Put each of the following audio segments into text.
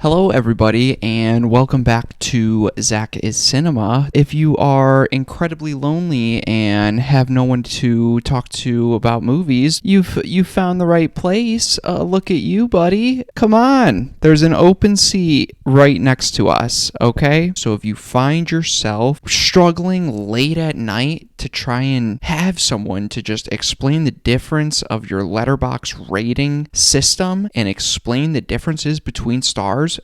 Hello everybody and welcome back to ZakIsCinema. If you are incredibly lonely and have no one to talk to about movies, you've found the right place. Look at you, buddy. Come on. There's an open seat right next to us, okay? So if you find yourself struggling late at night to try and have someone to just explain the difference of your Letterboxd rating system and explain the differences between stars,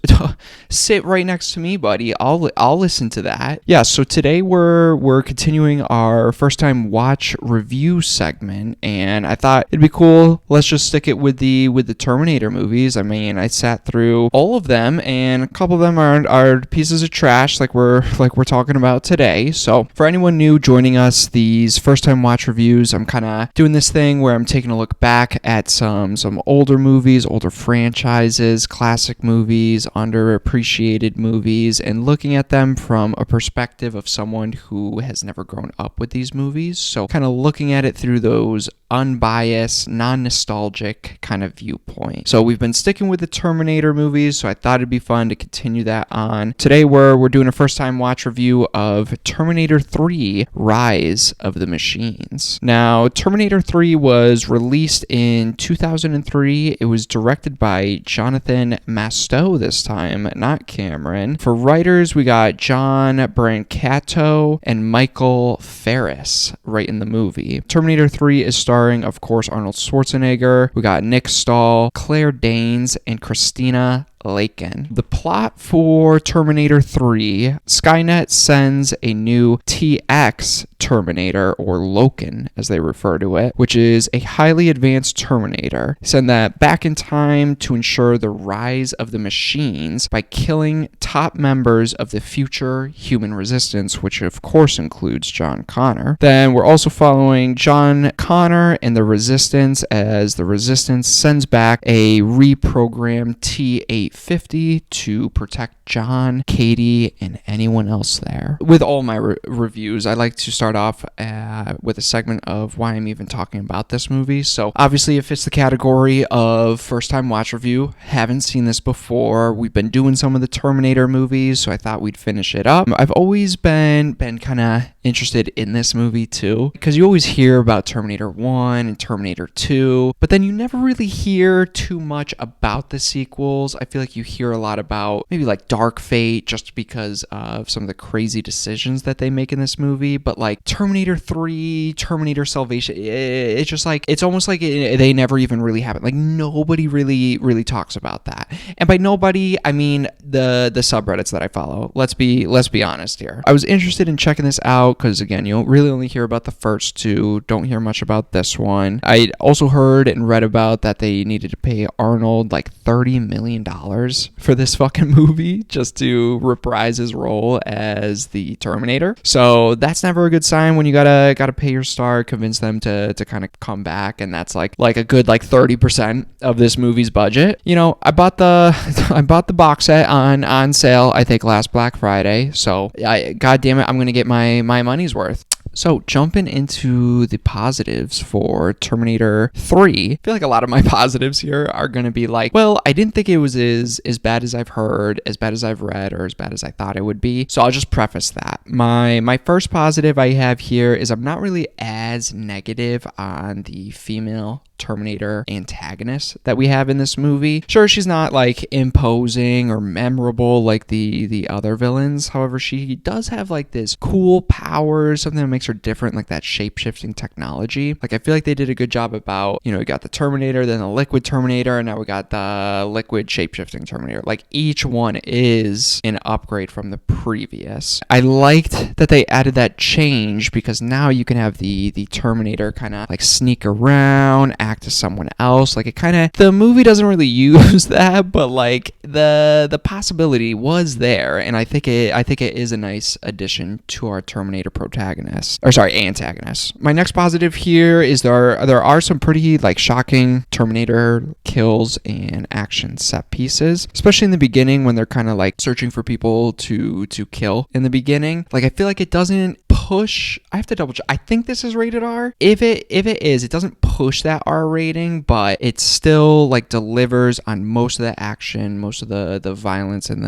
sit right next to me, buddy. I'll listen to that. Yeah, so today we're continuing our first time watch review segment, and I thought it'd be cool. Let's just stick it with the Terminator movies. I mean, I sat through all of them, and a couple of them are pieces of trash like we're talking about today. So for anyone new joining us, these first time watch reviews, I'm kind of doing this thing where I'm taking a look back at some older movies, older franchises, classic movies, underappreciated movies, and looking at them from a perspective of someone who has never grown up with these movies. So kind of looking at it through those unbiased, non-nostalgic kind of viewpoint. So we've been sticking with the Terminator movies, so I thought it'd be fun to continue that on. Today we're doing a first time watch review of Terminator 3 Rise of the Machines. Now, Terminator 3 was released in 2003. It was directed by Jonathan Mastow this time, not Cameron. For writers, we got John Brancato and Michael Ferris right in the movie. Terminator 3 is starring, of course, Arnold Schwarzenegger. We got Nick Stahl, Claire Danes, and Christina Lakin. The plot for Terminator 3, Skynet sends a new TX Terminator, or Loken as they refer to it, which is a highly advanced Terminator. Send that back in time to ensure the rise of the machines by killing top members of the future human resistance, which of course includes John Connor. Then we're also following John Connor and the Resistance as the Resistance sends back a reprogrammed T-850 to protect John, Katie, and anyone else there. With all my reviews, I like to start off with a segment of why I'm even talking about this movie. So obviously it fits the category of first time watch review. Haven't seen this before. We've been doing some of the Terminator movies, so I thought we'd finish it up. I've always been kind of interested in this movie too, because you always hear about Terminator 1 and Terminator 2, but then you never really hear too much about the sequels. I feel like you hear a lot about maybe like Dark Fate just because of some of the crazy decisions that they make in this movie, but like Terminator 3, Terminator Salvation, it's just like, it's almost like they never even really happened. Like nobody really talks about that. And by nobody, I mean the subreddits that I follow. Let's be honest here. I was interested in checking this out because, again, you don't really only hear about the first two, don't hear much about this one. I also heard and read about that they needed to pay Arnold like $30 million for this fucking movie just to reprise his role as the Terminator. So that's never a good sign when you gotta pay your star, convince them to kind of come back, and that's like a good 30% of this movie's budget. You know, I bought the box set on sale, I think last Black Friday, so god damn it, I'm gonna get my money's worth. So, jumping into the positives for Terminator 3, I feel like a lot of my positives here are going to be like, well, I didn't think it was as bad as I've heard, as bad as I've read, or as bad as I thought it would be. So, I'll just preface that. My first positive I have here is I'm not really as negative on the female Terminator antagonist that we have in this movie. Sure, she's not like imposing or memorable like the other villains. However, she does have like this cool power, something that makes her different, like that shape-shifting technology. Like I feel like they did a good job about, you know, we got the Terminator, then the liquid Terminator, and now we got the liquid shape-shifting Terminator. Like each one is an upgrade from the previous. I liked that they added that change because now you can have the Terminator kind of like sneak around, act to someone else. Like it kind of, the movie doesn't really use that, but like the possibility was there, and I think it is a nice addition to our Terminator antagonist. My next positive here is there are some pretty like shocking Terminator kills and action set pieces, especially in the beginning when they're kind of like searching for people to kill in the beginning. Like I feel like it doesn't push. I have to double check. I think this is rated R. If it is, it doesn't push that R rating, but it still like delivers on most of the action, most of the violence and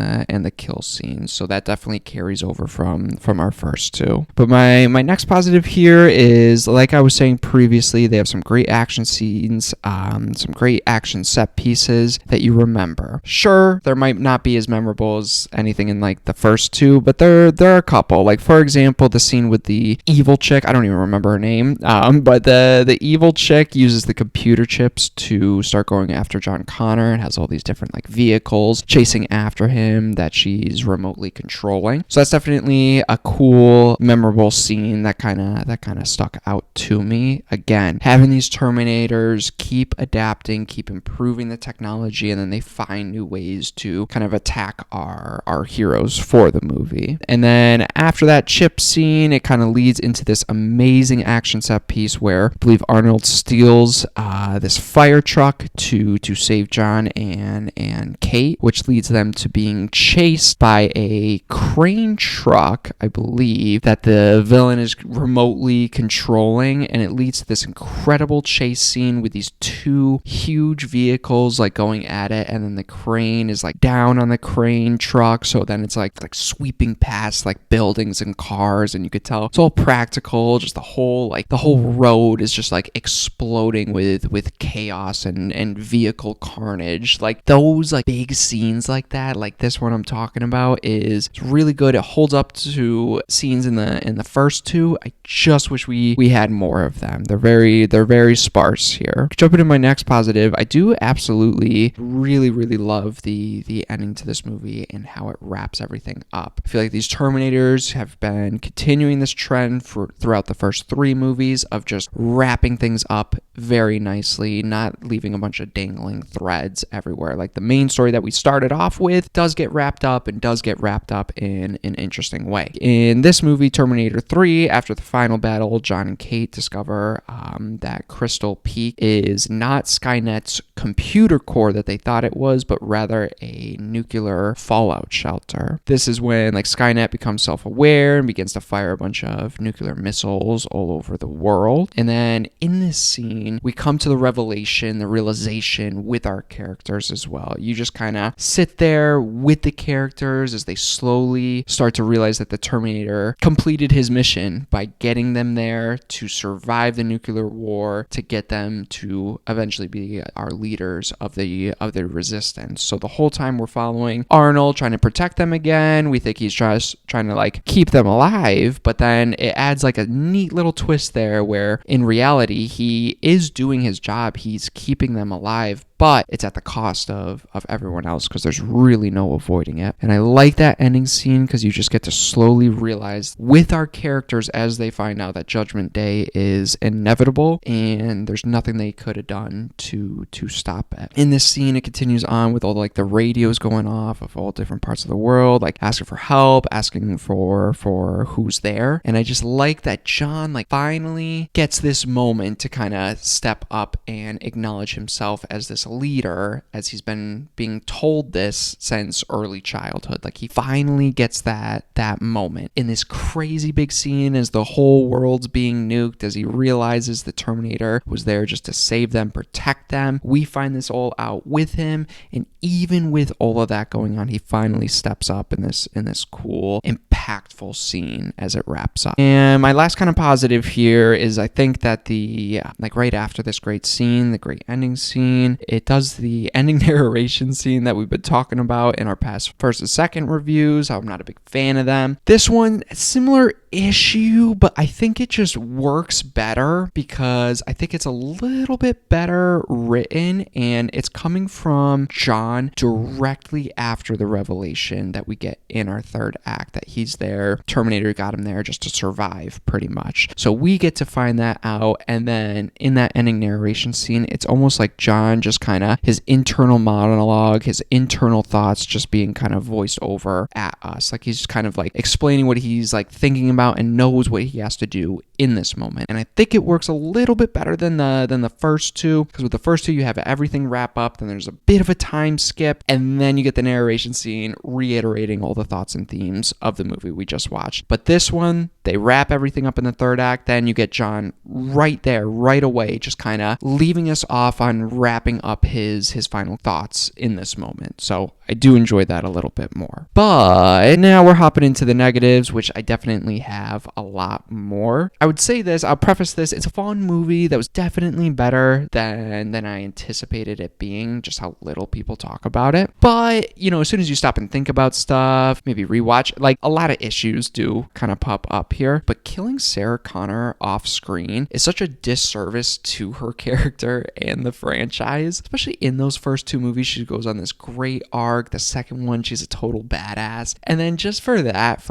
the kill scenes. So that definitely carries over from our first two. But my next positive here is, like I was saying previously, they have some great action scenes, some great action set pieces that you remember. Sure, there might not be as memorable as anything in like the first two, but there are a couple. Like, for example, the scene with the evil chick. I don't even remember her name, but the evil chick uses the computer chips to start going after John Connor and has all these different like vehicles chasing after him that she's remotely controlling. So that's definitely a cool, memorable scene that kind of stuck out to me. Again, having these Terminators keep adapting, keep improving the technology, and then they find new ways to kind of attack our heroes for the movie. And then after that chip scene, it kind of leads into this amazing action set piece where I believe Arnold steals this fire truck to save John and Kate, which leads them to being chased by a crane truck, I believe, that the villain is remotely controlling, and it leads to this incredible chase scene with these two huge vehicles like going at it, and then the crane is like down on the crane truck, so then it's like sweeping past like buildings and cars, and you could tell it's all practical. Just the whole road is just like exploding with chaos and vehicle carnage. Like those like big scenes like that, like this one I'm talking about, is really good. It holds up to scenes in the first two. I just wish we had more of them. They're very sparse here. Jumping to my next positive, I do absolutely really love the ending to this movie and how it wraps everything up. I feel like these Terminators have been continuing this trend throughout the first three movies of just wrapping things up very nicely, not leaving a bunch of dangling threads everywhere. Like the main story that we started off with does get wrapped up and does get wrapped up in an interesting way. In this movie, Terminator 3, after the final battle, John and Kate discover that Crystal Peak is not Skynet's computer core that they thought it was, but rather a nuclear fallout shelter. This is when like Skynet becomes self-aware and begins to fire a bunch of nuclear missiles all over the world. And then in this scene, we come to the realization with our characters as well. You just kind of sit there with the characters as they slowly start to realize that the Terminator completed his mission by getting them there to survive the nuclear war, to get them to eventually be our leaders of the resistance. So the whole time we're following Arnold trying to protect them again. We think he's just trying to like keep them alive, but then it adds like a neat little twist there where in reality he is doing his job. He's keeping them alive, but it's at the cost of everyone else because there's really no avoiding it. And I like that ending scene because you just get to slowly realize with our characters as they find out that Judgment Day is inevitable and there's nothing they could have done to stop it. In this scene, it continues on with all like the radios going off of all different parts of the world, like asking for help, asking for who's there. And I just like that John like finally gets this moment to kind of step up and acknowledge himself as this leader, as he's been being told this since early childhood. Like he finally gets that moment in this crazy big scene as the whole world's being nuked, as he realizes the Terminator was there just to save them, protect them. We find this all out with him, and even with all of that going on, he finally steps up in this cool, impactful scene as it wraps up. And my last kind of positive here is I think that like right after this great scene, the great ending scene, it does the ending narration scene that we've been talking about in our past first and second reviews. I'm not a big fan of them. This one, similar issue, but I think it just works better because I think it's a little bit better written, and it's coming from John directly after the revelation that we get in our third act, that he's there, Terminator got him there just to survive pretty much. So we get to find that out, and then in that ending narration scene, it's almost like John just kind of his internal monologue, his internal thoughts just being kind of voiced over at us. Like he's just kind of like explaining what he's like thinking about and knows what he has to do in this moment. And I think it works a little bit better than the first two, because with the first two you have everything wrap up, then there's a bit of a time skip, and then you get the narration scene reiterating all the thoughts and themes of the movie we just watched. But this one, they wrap everything up in the third act, then you get John right there, right away, just kind of leaving us off on wrapping up his final thoughts in this moment. So I do enjoy that a little bit more. But now we're hopping into the negatives, which I definitely have a lot more. I would say this, I'll preface this, it's a fun movie that was definitely better than I anticipated it being, just how little people talk about it. But, you know, as soon as you stop and think about stuff, maybe rewatch, like a lot of issues do kind of pop up here. But killing Sarah Connor off screen is such a disservice to her character and the franchise, especially in those first two movies. She goes on this great arc. The second one, she's a total badass. And then just for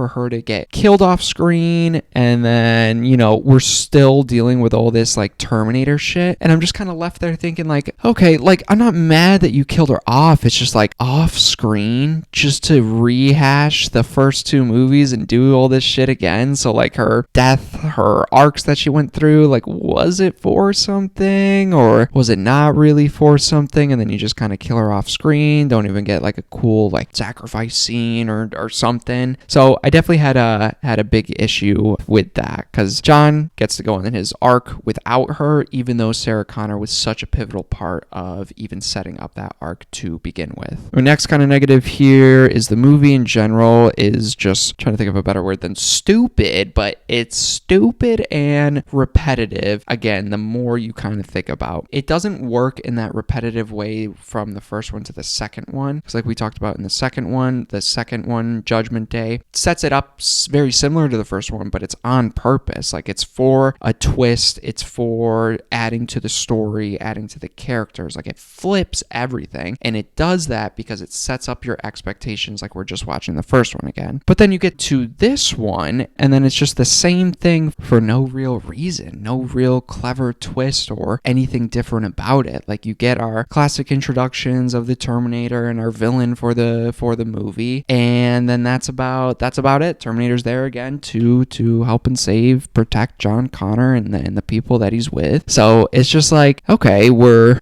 her to get killed off screen, and then, you know, we're still dealing with all this like Terminator shit. And I'm just kind of left there thinking like, okay, like I'm not mad that you killed her off. It's just like off screen just to rehash the first two movies and do all this shit again. So like her death, her arcs that she went through, like was it for something or was it not really for something? And then you just kind of kill her off screen. Don't even get like a cool like sacrifice scene or something. So I definitely had a big issue with that, because John gets to go on his arc without her, even though Sarah Connor was such a pivotal part of even setting up that arc to begin with. The next kind of negative here is the movie in general is just, trying to think of a better word than stupid, but it's stupid and repetitive. Again, the more you kind of think about it, doesn't work in that repetitive way from the first one to the second one, because like we talked about in the second one, Judgment Day, sets it up very similar to the first one, but it's on purpose. Like it's for a twist, it's for adding to the story, adding to the characters. Like it flips everything, and it does that because it sets up your expectations like we're just watching the first one again. But then you get to this one, and then it's just the same thing for no real reason, no real clever twist or anything different about it. Like you get our classic introductions of the Terminator and our villain for the movie, and then that's about it. Terminator's there again to help and save, protect John Connor and the people that he's with. So it's just like, okay, we're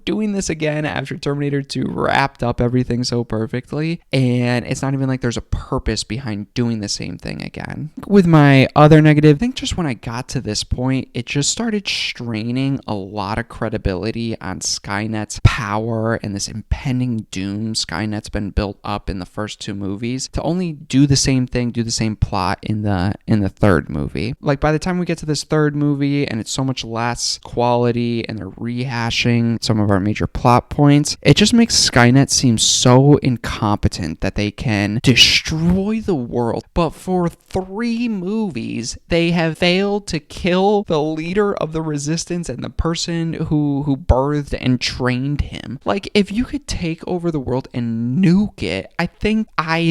doing this again after Terminator 2 wrapped up everything so perfectly, and it's not even like there's a purpose behind doing the same thing again. With my other negative, I think just when I got to this point, it just started straining a lot of credibility on Skynet's power and this impending doom Skynet's been built up in the first two movies, to only do the same thing, do the same plot in the third movie. Like by the time we get to this third movie and it's so much less quality and they're rehashing some of our major plot points, it just makes Skynet seem so incompetent that they can destroy the world. But for 3 movies, they have failed to kill the leader of the resistance and the person who birthed and trained him. Like if you could take over the world and nuke it, I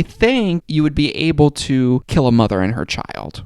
think you would be able to kill a mother and her child.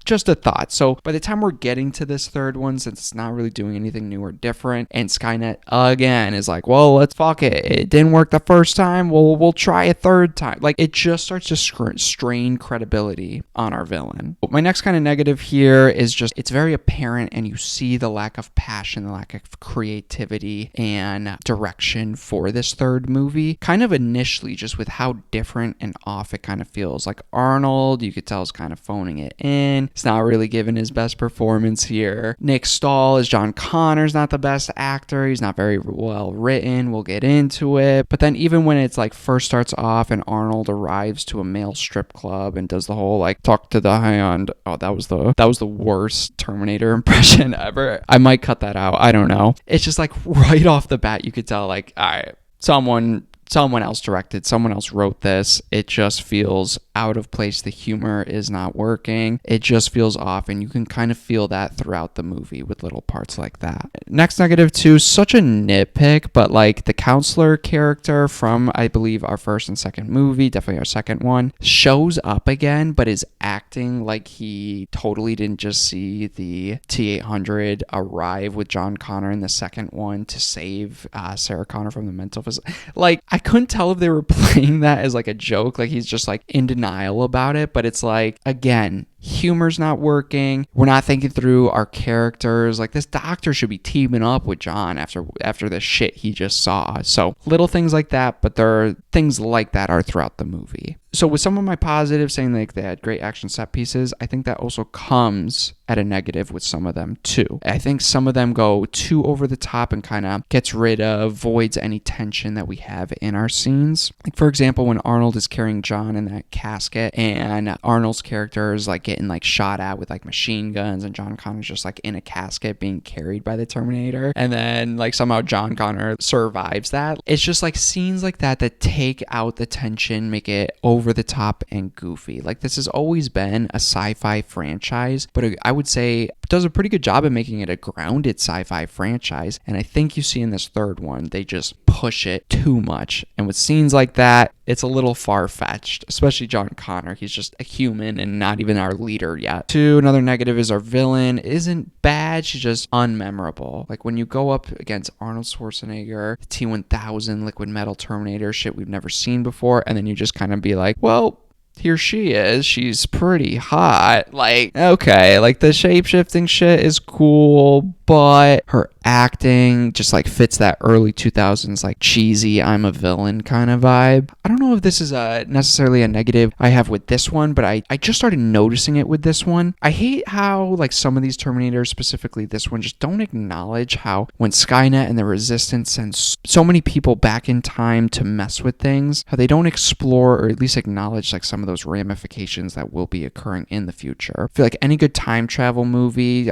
Just a thought. So by the time we're getting to this third one, since it's not really doing anything new or different, and Skynet again is like, well, let's fuck it. It didn't work the first time. We'll try a third time. Like it just starts to strain credibility on our villain. My next kind of negative here is just, it's very apparent, and you see the lack of passion, the lack of creativity and direction for this third movie. Kind of initially, just with how different and off it kind of feels. Like Arnold, you could tell, is kind of phoning it in. He's not really giving his best performance here. Nick Stahl as John Connor's not the best actor. He's not very well written. We'll get into it. But then even when it's like first starts off and Arnold arrives to a male strip club and does the whole like talk to the hand. Oh, that was the worst Terminator impression ever. I might cut that out. I don't know. It's just like right off the bat you could tell like, all right, someone someone else directed, someone else wrote this. It just feels out of place. The humor is not working. It just feels off, and you can kind of feel that throughout the movie with little parts like that. Next negative two, such a nitpick, but like the counselor character from, I believe, our first and second movie, definitely our second one, shows up again, but is acting like he totally didn't just see the T-800 arrive with John Connor in the second one to save Sarah Connor from the mental facility. Like, I couldn't tell if they were playing that as like a joke, like he's just like in denial about it, but it's like, again, humor's not working. We're not thinking through our characters. Like, this doctor should be teaming up with John after the shit he just saw. So little things like that, but there are things like that are throughout the movie. So with some of my positives saying like they had great action set pieces, I think that also comes at a negative with some of them too. I think some of them go too over the top and kind of avoids any tension that we have in our scenes. Like, for example, when Arnold is carrying John in that casket and Arnold's character is like getting like shot at with like machine guns, and John Connor's just like in a casket being carried by the Terminator, and then like somehow John Connor survives that. It's just like scenes like that take out the tension, make it over the top and goofy. Like, this has always been a sci-fi franchise, but I would say does a pretty good job of making it a grounded sci-fi franchise, and I think you see in this third one they just push it too much, and with scenes like that it's a little far-fetched, especially John Connor. He's just a human and not even our leader yet. Another negative is our villain isn't bad, she's just unmemorable. Like, when you go up against Arnold Schwarzenegger, the T-1000 liquid metal Terminator, shit we've never seen before, and then you just kind of be like, well, here she is, she's pretty hot. Like, okay, like the shape-shifting shit is cool, but her acting just like fits that early 2000s like cheesy I'm a villain kind of vibe. I don't know if this is necessarily a negative I have with this one, but I just started noticing it with this one. I hate how like some of these Terminators, specifically this one, just don't acknowledge how when Skynet and the Resistance sends so many people back in time to mess with things, how they don't explore or at least acknowledge like some of those ramifications that will be occurring in the future. I feel like any good time travel movie,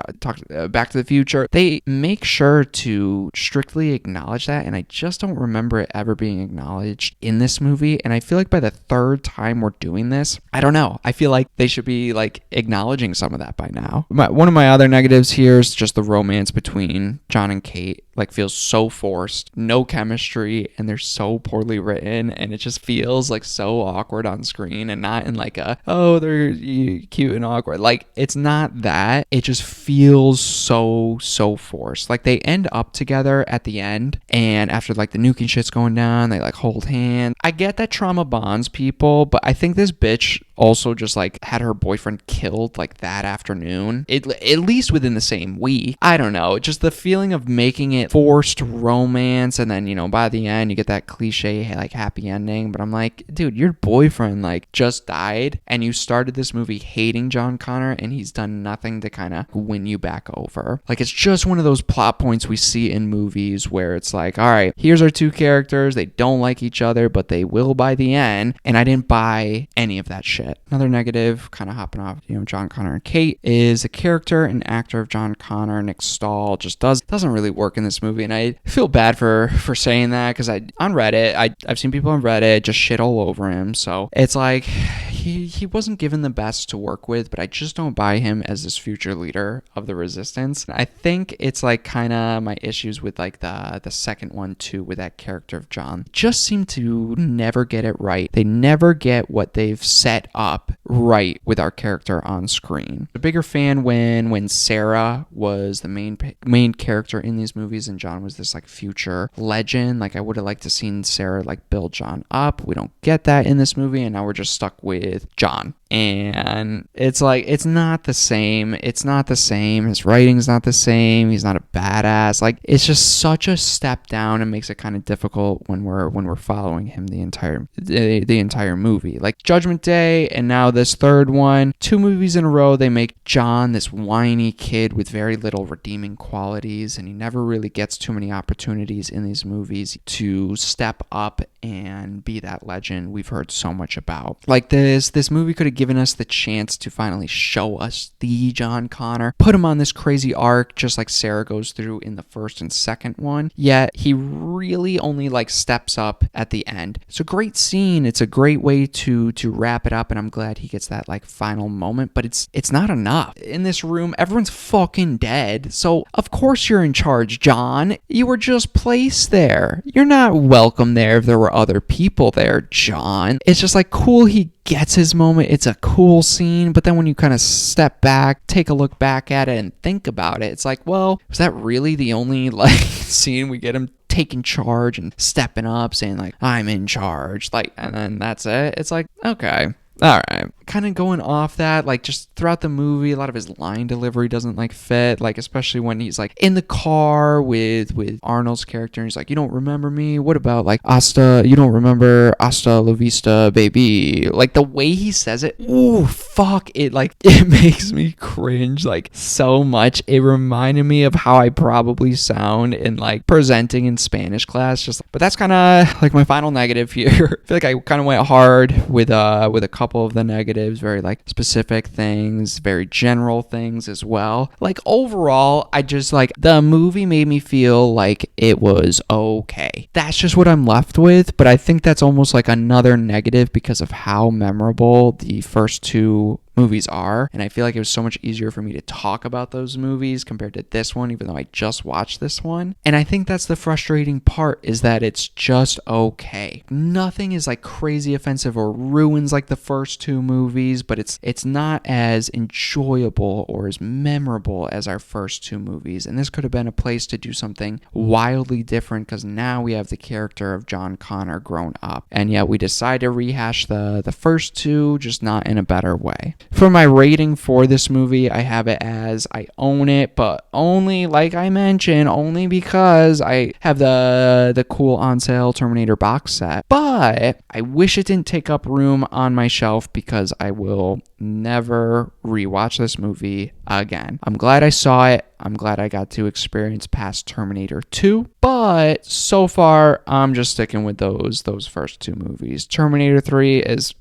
Back to the Future, they make sure to strictly acknowledge that, and I just don't remember it ever being acknowledged in this movie. And I feel like by the third time we're doing this, I don't know, I feel like they should be like acknowledging some of that by now. One of my other negatives here is just the romance between John and Kate. Like, feels so forced, no chemistry, and they're so poorly written, and it just feels like so awkward on screen, and not in like a, oh, they're cute and awkward. Like, it's not that. It just feels so forced. Like, they end up together at the end, and after like the nuking shit's going down, they like hold hands. I get that trauma bonds people, but I think this bitch also just like had her boyfriend killed like that afternoon, at least within the same week. I don't know, just the feeling of making it forced romance, and then, you know, by the end you get that cliche like happy ending, but I'm like, dude, your boyfriend like just died, and you started this movie hating John Connor, and he's done nothing to kind of win you back over. Like, it's just one of those plot points we see in movies where it's like, all right, here's our two characters, they don't like each other, but they will by the end, and I didn't buy any of that shit. Another negative, kind of hopping off, you know, John Connor and Kate, is the character and actor of John Connor, Nick Stahl, just doesn't really work in this movie, and I feel bad for saying that, because on Reddit, I've seen people on Reddit just shit all over him, so it's like he wasn't given the best to work with, but I just don't buy him as this future leader of the Resistance. I think it's like kind of my issues with like the second one too, with that character of John. Just seem to never get it right. They never get what they've set up right with our character on screen. A bigger fan when Sarah was the main character in these movies and John was this like future legend. Like, I would have liked to seen Sarah like build John up. We don't get that in this movie, and now we're just stuck with John. And it's like, it's not the same. His writing's not the same. He's not a badass. Like, it's just such a step down, and makes it kind of difficult when we're following him the entire movie. Like Judgment Day and now this third one, 2 movies in a row, they make John this whiny kid with very little redeeming qualities, and he never really gets too many opportunities in these movies to step up and be that legend we've heard so much about. Like, this movie could have given us the chance to finally show us the John Connor, put him on this crazy arc, just like Sarah goes through in the first and second one, yet he really only like steps up at the end. It's a great scene. It's a great way to wrap it up, and I'm glad he gets that like final moment, but it's not enough. In this room, everyone's fucking dead, so of course you're in charge, John. You were just placed there. You're not welcome there if there were other people there, John. It's just like cool he gets his moment. It's a cool scene, but then when you kind of step back, take a look back at it and think about it, it's like, well, was that really the only like scene we get him taking charge and stepping up, saying like, I'm in charge, like, and then that's it? It's like, okay, all right. Kind of going off that, like, just throughout the movie, a lot of his line delivery doesn't like fit, like, especially when he's like in the car with Arnold's character, and he's like, you don't remember me? What about like you don't remember hasta la vista, baby? Like, the way he says it, ooh, fuck it, like, it makes me cringe like so much. It reminded me of how I probably sound in like presenting in Spanish class, just, but that's kind of like my final negative here. I feel like I kind of went hard with a couple of the negatives, very like specific things, very general things as well. Like, overall, I just like the movie made me feel like it was okay. That's just what I'm left with, but I think that's almost like another negative because of how memorable the first two movies are, and I feel like it was so much easier for me to talk about those movies compared to this one, even though I just watched this one. And I think that's the frustrating part, is that it's just okay. Nothing is like crazy offensive or ruins like the first two movies, but it's not as enjoyable or as memorable as our first two movies. And this could have been a place to do something wildly different, because now we have the character of John Connor grown up, and yet we decide to rehash the first two, just not in a better way. For my rating for this movie, I have it as I own it, but only, like I mentioned, only because I have the cool on sale Terminator box set. But I wish it didn't take up room on my shelf, because I will never rewatch this movie again. I'm glad I saw it. I'm glad I got to experience past Terminator 2, but so far I'm just sticking with those first two movies. Terminator 3 is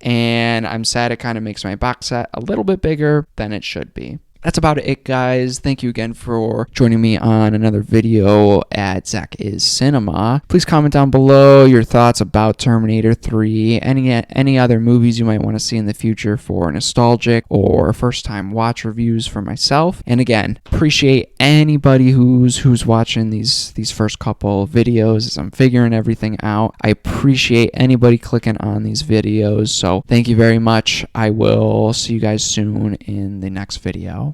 and I'm sad it kind of makes my box set a little bit bigger than it should be. That's about it, guys. Thank you again for joining me on another video at ZakIsCinema. Please comment down below your thoughts about Terminator 3, any other movies you might want to see in the future for nostalgic or first-time watch reviews for myself. And again, appreciate anybody who's watching these first couple videos as I'm figuring everything out. I appreciate anybody clicking on these videos. So thank you very much. I will see you guys soon in the next video.